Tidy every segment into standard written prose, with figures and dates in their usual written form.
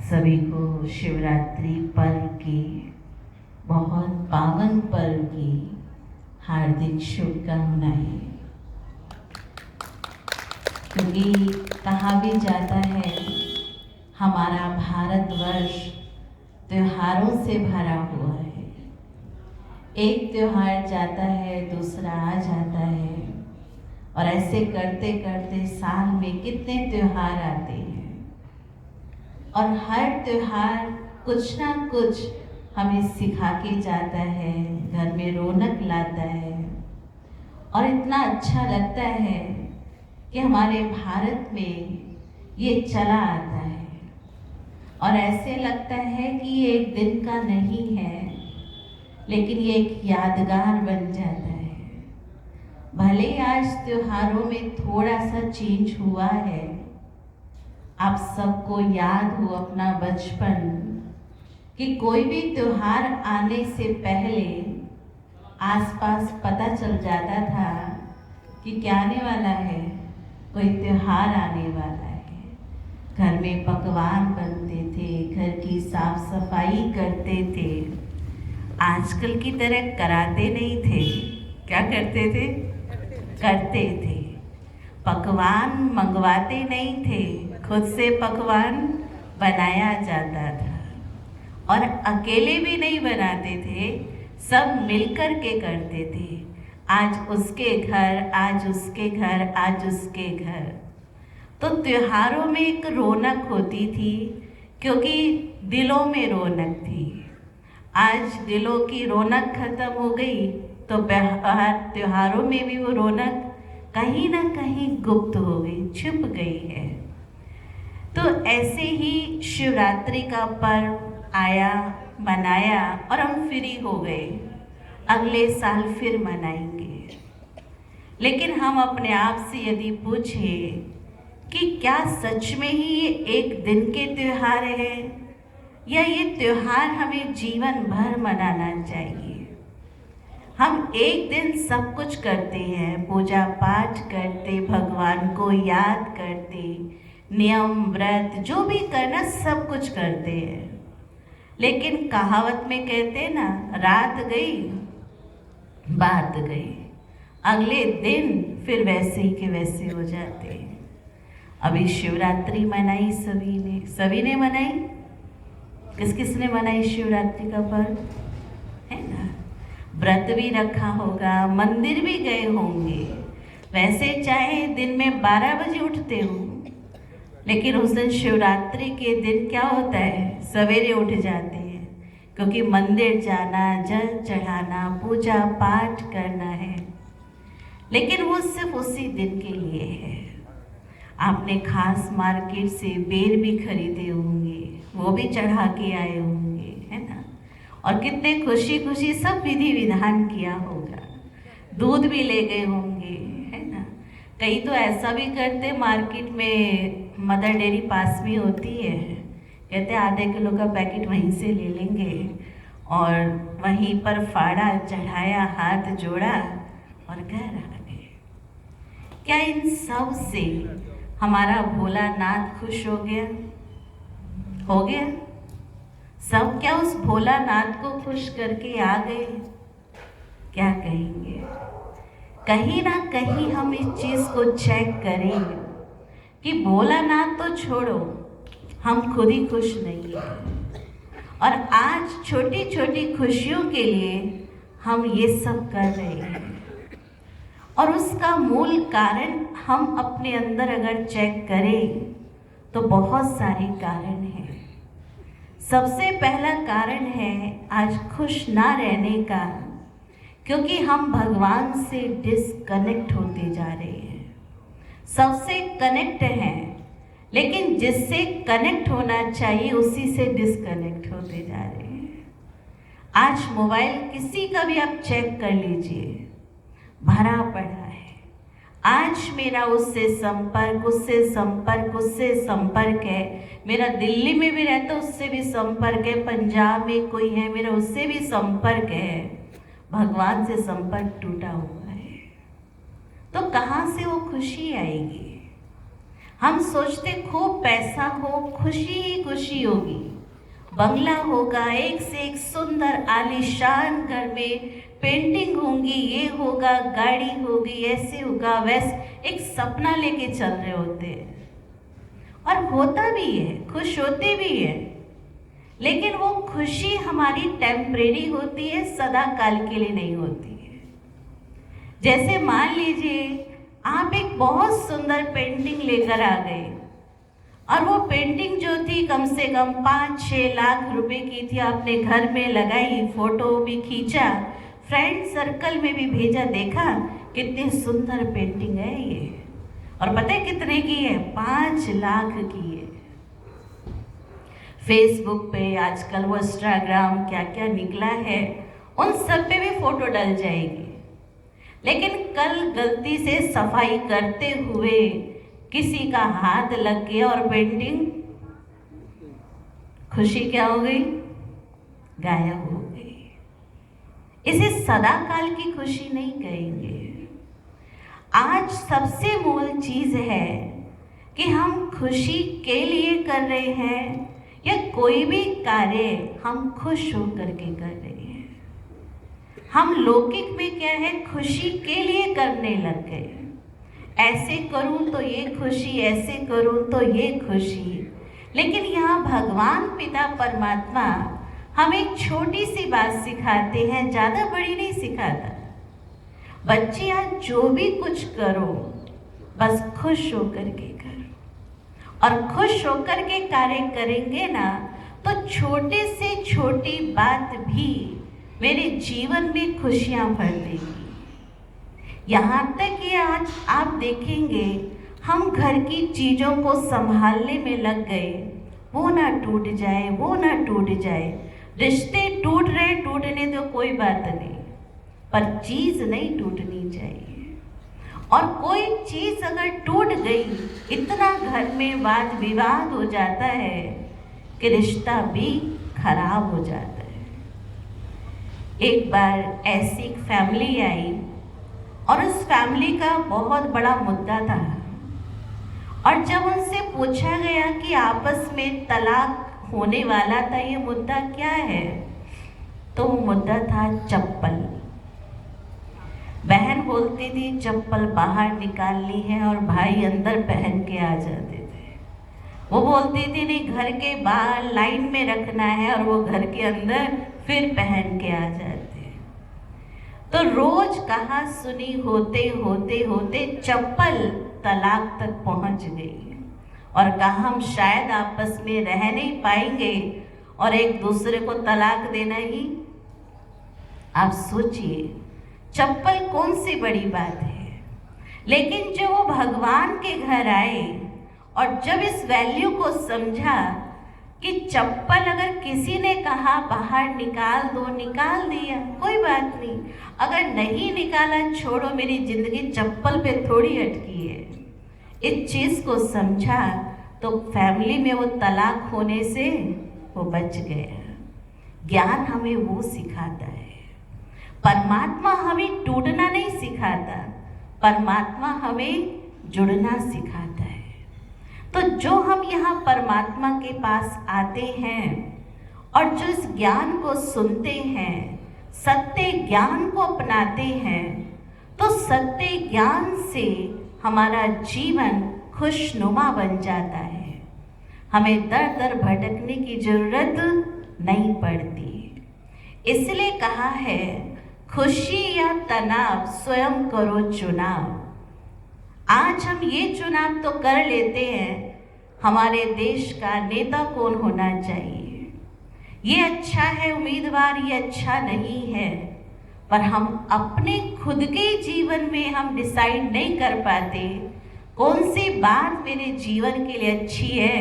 सभी को शिवरात्रि पर्व की, बहुत पावन पर्व की हार्दिक शुभकामनाएं। क्योंकि कहा भी जाता है हमारा भारतवर्ष त्योहारों से भरा हुआ है। एक त्योहार जाता है, दूसरा आ जाता है, और ऐसे करते करते साल में कितने त्योहार आते हैं। और हर त्योहार कुछ ना कुछ हमें सिखा के जाता है, घर में रौनक लाता है, और इतना अच्छा लगता है कि हमारे भारत में ये चला आता है। और ऐसे लगता है कि ये एक दिन का नहीं है, लेकिन ये एक यादगार बन जाता है। भले आज त्योहारों में थोड़ा सा चेंज हुआ है। आप सबको याद हो अपना बचपन कि कोई भी त्योहार आने से पहले आसपास पता चल जाता था कि क्या आने वाला है, कोई त्योहार आने वाला है। घर में पकवान बनते थे, घर की साफ सफाई करते थे। आजकल की तरह कराते नहीं थे। क्या करते थे? करते थे। पकवान मंगवाते नहीं थे, खुद से पकवान बनाया जाता था। और अकेले भी नहीं बनाते थे, सब मिलकर के करते थे। आज उसके घर, आज उसके घर, आज उसके घर। तो त्योहारों में एक रौनक होती थी, क्योंकि दिलों में रौनक थी। आज दिलों की रौनक खत्म हो गई, तो त्योहारों में भी वो रौनक कहीं ना कहीं गुप्त हो गई, छुप गई है। तो ऐसे ही शिवरात्रि का पर्व आया, मनाया, और हम फ्री हो गए। अगले साल फिर मनाएंगे। लेकिन हम अपने आप से यदि पूछें कि क्या सच में ही ये एक दिन के त्योहार है, या ये त्योहार हमें जीवन भर मनाना चाहिए। हम एक दिन सब कुछ करते हैं, पूजा पाठ करते, भगवान को याद करते, नियम व्रत जो भी करना सब कुछ करते हैं। लेकिन कहावत में कहते हैं ना, रात गई बात गई, अगले दिन फिर वैसे ही के वैसे हो जाते हैं। अभी शिवरात्रि मनाई सभी ने मनाई। किस किस ने मनाई शिवरात्रि का पर्व, है ना? व्रत भी रखा होगा, मंदिर भी गए होंगे। वैसे चाहे दिन में 12 बजे उठते हो, लेकिन उस दिन शिवरात्रि के दिन क्या होता है, सवेरे उठ जाते हैं, क्योंकि मंदिर जाना, जल चढ़ाना, पूजा पाठ करना है। लेकिन वो सिर्फ उसी दिन के लिए है। आपने खास मार्केट से बेर भी खरीदे होंगे, वो भी चढ़ा के आए होंगे, है ना? और कितने खुशी खुशी सब विधि विधान किया होगा। दूध भी ले गए होंगे, है ना? कई तो ऐसा भी करते, मार्केट में मदर डेयरी पास में होती है, कहते आधे किलो का पैकेट वहीं से ले लेंगे, और वहीं पर फाड़ा, चढ़ाया, हाथ जोड़ा और घर आ गए। क्या इन सब से हमारा भोलानाथ खुश हो गया? हो गया? सब क्या उस भोलानाथ को खुश करके आ गए? क्या कहेंगे? कहीं ना कहीं हम इस चीज को चेक करें कि भोलानाथ तो छोड़ो, हम खुद ही खुश नहीं हैं। और आज छोटी छोटी खुशियों के लिए हम ये सब कर रहे हैं। और उसका मूल कारण हम अपने अंदर अगर चेक करें तो बहुत सारे कारण हैं। सबसे पहला कारण है आज खुश ना रहने का, क्योंकि हम भगवान से डिस्कनेक्ट होते जा रहे हैं। सबसे कनेक्ट हैं, लेकिन जिससे कनेक्ट होना चाहिए उसी से डिस्कनेक्ट होते जा रहे हैं। आज मोबाइल किसी का भी आप चेक कर लीजिए, भरा पड़ा है। आज मेरा उससे संपर्क, उससे संपर्क, उससे संपर्क है। मेरा दिल्ली में भी रहता, उससे भी संपर्क है। पंजाब में कोई है मेरा, उससे भी संपर्क है। भगवान से संपर्क टूटा हुआ है, तो कहाँ से वो खुशी आएगी? हम सोचते खूब पैसा हो, खुशी ही खुशी होगी, बंगला होगा, एक से एक सुंदर आलीशान घर में पेंटिंग होंगी, ये होगा, गाड़ी होगी, ऐसे होगा, वैसे एक सपना लेके चल रहे होते हैं। और होता भी है, खुश होते भी है, लेकिन वो खुशी हमारी टेम्परेरी होती है, सदा काल के लिए नहीं होती है। जैसे मान लीजिए आप एक बहुत सुंदर पेंटिंग लेकर आ गए और वो पेंटिंग जो थी कम से कम 5-6 लाख रुपए की थी, आपने घर में लगाई, फोटो भी खींचा, फ्रेंड सर्कल में भी भेजा, देखा कितनी सुंदर पेंटिंग है ये, और पता है कितने की है? 5 लाख की है। फेसबुक पे आजकल वो इंस्टाग्राम क्या क्या निकला है, उन सब पे भी फोटो डल जाएगी, लेकिन कल गलती से सफाई करते हुए किसी का हाथ लग गया और पेंटिंग, खुशी क्या हो गई? गायब हो गई। इसे सदा काल की खुशी नहीं कहेंगे। आज सबसे मूल चीज है कि हम खुशी के लिए कर रहे हैं या कोई भी कार्य हम खुश होकर के कर रहे हैं। हम लौकिक में क्या है, खुशी के लिए करने लग गए, ऐसे करूं तो ये खुशी, ऐसे करूं तो ये खुशी। लेकिन यहाँ भगवान पिता परमात्मा हमें एक छोटी सी बात सिखाते हैं, ज़्यादा बड़ी नहीं सिखाता। बच्चे आज जो भी कुछ करो बस खुश होकर के करो, और खुश होकर के कार्य करेंगे ना तो छोटे से छोटी बात भी मेरे जीवन में खुशियाँ भर देगी। यहाँ तक कि आज आप देखेंगे हम घर की चीज़ों को संभालने में लग गए, वो ना टूट जाए, वो ना टूट जाए। रिश्ते टूट रहे, टूटने तो कोई बात नहीं, पर चीज़ नहीं टूटनी चाहिए। और कोई चीज़ अगर टूट गई, इतना घर में वाद विवाद हो जाता है कि रिश्ता भी खराब हो जाता है। एक बार ऐसी एक फैमिली आई और उस फैमिली का बहुत बड़ा मुद्दा था, और जब उनसे पूछा गया कि आपस में तलाक होने वाला था, ये मुद्दा क्या है, तो वो मुद्दा था चप्पल। बहन बोलती थी चप्पल बाहर निकालनी है और भाई अंदर पहन के आ जाते थे। वो बोलती थी नहीं, घर के बाहर लाइन में रखना है और वो घर के अंदर फिर पहन के आ जाते। तो रोज कहा सुनी होते होते होते चप्पल तलाक तक पहुंच गई, और कहा हम शायद आपस में रह नहीं पाएंगे और एक दूसरे को तलाक देना ही। आप सोचिए, चप्पल कौन सी बड़ी बात है, लेकिन जब वो भगवान के घर आए और जब इस वैल्यू को समझा कि चप्पल अगर किसी ने कहा बाहर निकाल दो, निकाल दिया, कोई बात नहीं, अगर नहीं निकाला छोड़ो, मेरी जिंदगी चप्पल पे थोड़ी अटकी है। इस चीज़ को समझा तो फैमिली में वो तलाक होने से वो बच गया। ज्ञान हमें वो सिखाता है, परमात्मा हमें टूटना नहीं सिखाता, परमात्मा हमें जुड़ना सिखाता है। तो जो हम यहाँ परमात्मा के पास आते हैं और जो इस ज्ञान को सुनते हैं, सत्य ज्ञान को अपनाते हैं, तो सत्य ज्ञान से हमारा जीवन खुशनुमा बन जाता है। हमें दर दर भटकने की जरूरत नहीं पड़ती। इसलिए कहा है, खुशी या तनाव स्वयं करो चुनाव। आज हम ये चुनाव तो कर लेते हैं, हमारे देश का नेता कौन होना चाहिए, ये अच्छा है उम्मीदवार, ये अच्छा नहीं है, पर हम अपने खुद के जीवन में हम डिसाइड नहीं कर पाते कौन सी बात मेरे जीवन के लिए अच्छी है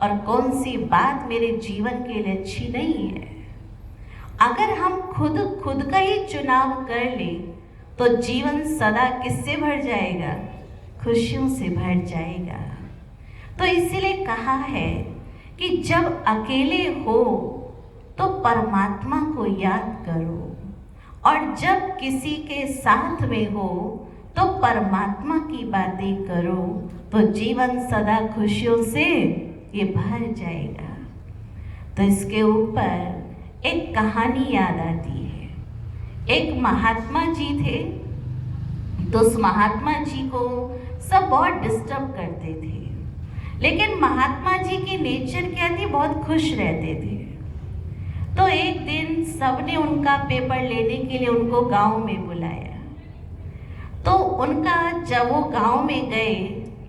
और कौन सी बात मेरे जीवन के लिए अच्छी नहीं है। अगर हम खुद का ही चुनाव कर ले तो जीवन सदा किससे भर जाएगा? खुशियों से भर जाएगा। तो इसीलिए कहा है कि जब अकेले हो तो परमात्मा को याद करो, और जब किसी के साथ में हो तो परमात्मा की बातें करो, तो जीवन सदा खुशियों से ये भर जाएगा। तो इसके ऊपर एक कहानी याद आती है। एक महात्मा जी थे, तो उस महात्मा जी को सब बहुत डिस्टर्ब करते थे, लेकिन महात्मा जी की नेचर क्या थी, बहुत खुश रहते थे। तो एक दिन सबने उनका पेपर लेने के लिए उनको गांव में बुलाया। तो उनका जब वो गांव में गए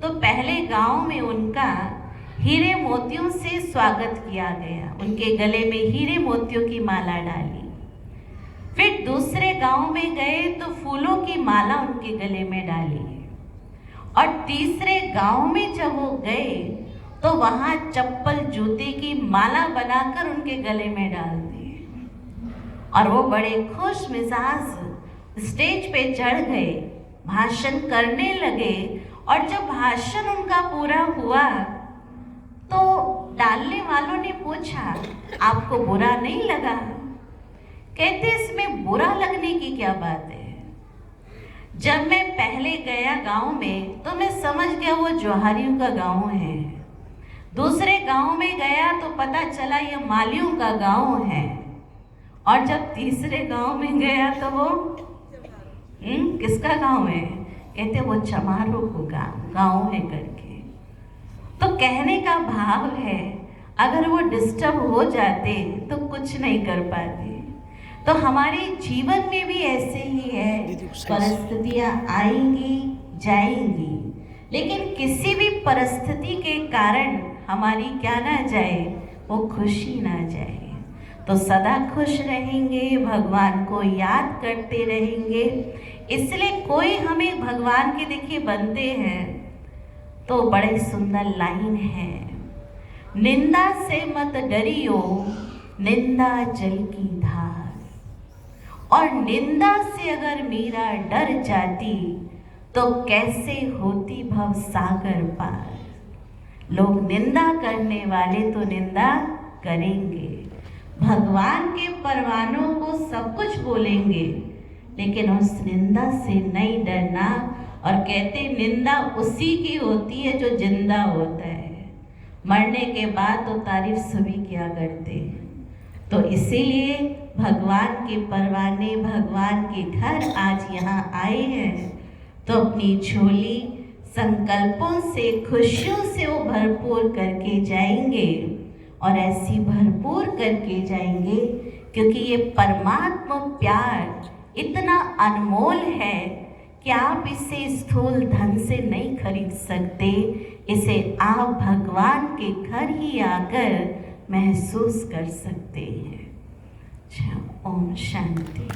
तो पहले गांव में उनका हीरे मोतियों से स्वागत किया गया, उनके गले में हीरे मोतियों की माला डाली। फिर दूसरे गांव में गए तो फूलों की माला उनके गले में डाली, और तीसरे गांव में जब वो गए तो वहां चप्पल जूते की माला बनाकर उनके गले में डाल दी, और वो बड़े खुश मिजाज स्टेज पे चढ़ गए, भाषण करने लगे। और जब भाषण उनका पूरा हुआ तो डालने वालों ने पूछा, आपको बुरा नहीं लगा? कहते इसमें बुरा लगने की क्या बात है? जब मैं पहले गया गांव में तो मैं समझ गया वो जोहारियों का गांव है। दूसरे गांव में गया तो पता चला ये मालियों का गांव है, और जब तीसरे गांव में गया तो वो किसका गांव है? कहते वो चमारों को गांव है करके। तो कहने का भाव है, अगर वो डिस्टर्ब हो जाते तो कुछ नहीं कर पाते। तो हमारे जीवन में भी ऐसे ही है, परिस्थितियां आएंगी जाएंगी, लेकिन किसी भी परिस्थिति के कारण हमारी क्या ना जाए, वो खुशी ना जाए। तो सदा खुश रहेंगे, भगवान को याद करते रहेंगे। इसलिए कोई हमें भगवान के देखिए बनते हैं तो बड़े सुंदर लाइन है, निंदा से मत डरियो, निंदा जल की धार। और निंदा से अगर मीरा डर जाती तो कैसे होती भव सागर पार। लोग निंदा करने वाले तो निंदा करेंगे, भगवान के परवानों को सब कुछ बोलेंगे, लेकिन उस निंदा से नहीं डरना। और कहते निंदा उसी की होती है जो जिंदा होता है, मरने के बाद तो तारीफ सभी क्या करते हैं। तो इसीलिए भगवान के परवाने भगवान के घर आज यहाँ आए हैं, तो अपनी झोली संकल्पों से खुशियों से वो भरपूर करके जाएंगे, और ऐसी भरपूर करके जाएंगे क्योंकि ये परमात्मा प्यार इतना अनमोल है कि आप इसे स्थूल धन से नहीं खरीद सकते। इसे आप भगवान के घर ही आकर महसूस कर सकते हैं। ओम शांति।